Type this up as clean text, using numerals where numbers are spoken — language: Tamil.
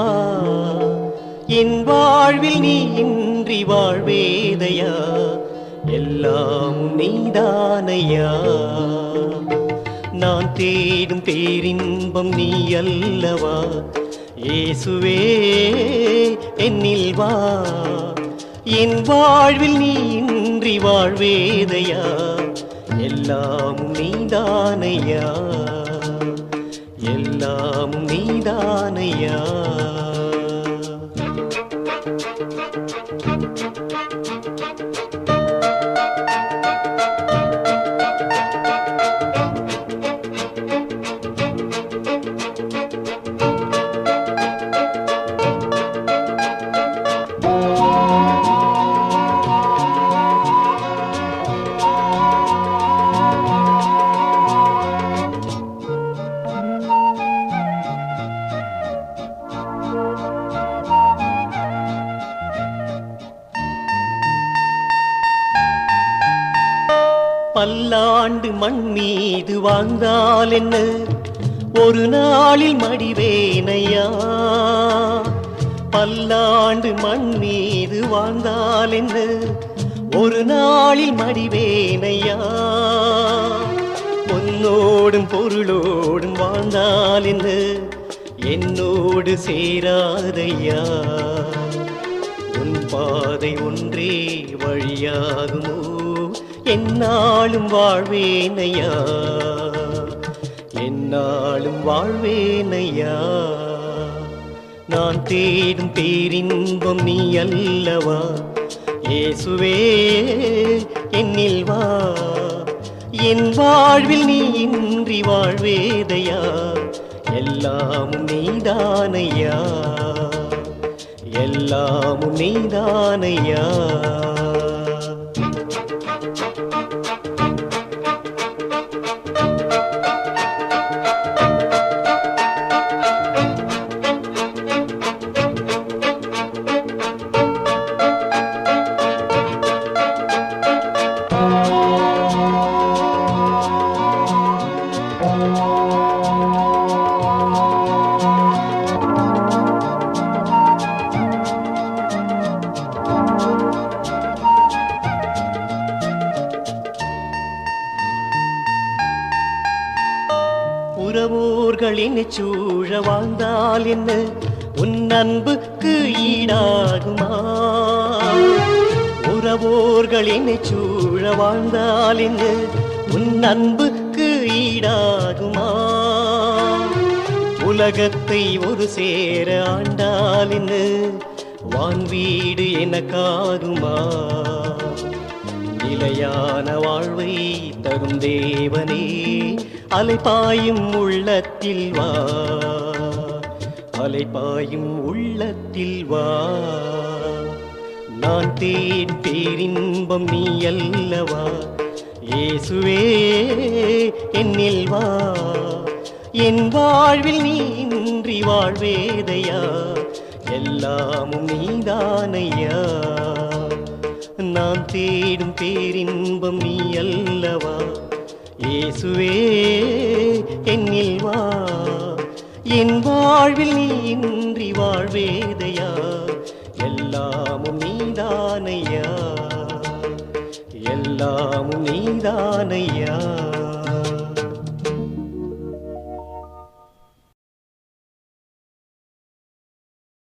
வா. என் வாழ்வில் நீ இன்றி வாழ்வேதையா, எல்லாம் நீதானையா. நான் தேடும் பேரின்பம் நீ அல்லவா, இயேசுவே என்னில் வா. என் வாழ்வில் நீ இன்றி வாழ்வேதையா, எல்லாம் நீதானையா, எல்லாம் நீதானையா. பல்லாண்டு மண் மீது வாழ்ந்தால் என்ன, ஒரு நாளில் மடிவேனையா. பல்லாண்டு மண் மீது வாழ்ந்தால் என்ன, ஒரு நாளில் மடிவேனையா. பொன்னோடும் பொருளோடும் வாழ்ந்தால் என்ன, என்னோடு சேராதையா. உன் பாதை ஒன்றே வழியாகுமோ, என்னாலும் வாழ்வேனையா, என்னாலும் வாழ்வேனையா. நான் தேடும் பேரின்பம் நீ அல்லவா, இயேசுவே என்னில் வா. என் வாழ்வில் நீ இன்றி வாழ்வேதையா, எல்லாம் நீதானையா, எல்லாம் நீதானையா. உறவோர்கள் என்னை சூழ வாழ்ந்தால் என்ன, உன் அன்புக்கு ஈடாகுமா. உறவோர்கள் என்னை சூழ வாழ்ந்தால் என்ன, உன் அன்புக்கு ஈடாகுமா. உலகத்தை ஒரு சேர ஆண்டால் என்ன, வான் வீடு எனக்காகுமா. நிலையான வாழ்வை தரும் தேவனே, அலைபாயும் உள்ளத்தில் வா, அலைபாயும் உள்ளத்தில் வா. நான் தேன் பேரின்பம் நீ அல்லவா, இயேசுவே என்னில் வா. என் வாழ்வில் நீ இன்றி வாழ்வேதையா, எல்லாம் நீதானையா. நான் தேடும் பேரின்பம் நீ அல்லவா, இயேசுவே என்னில் வா. என் வாழ்வில் நீ இன்றி வாழ்வேதையா, எல்லாம் நீதானையா, எல்லாம் நீதானையா.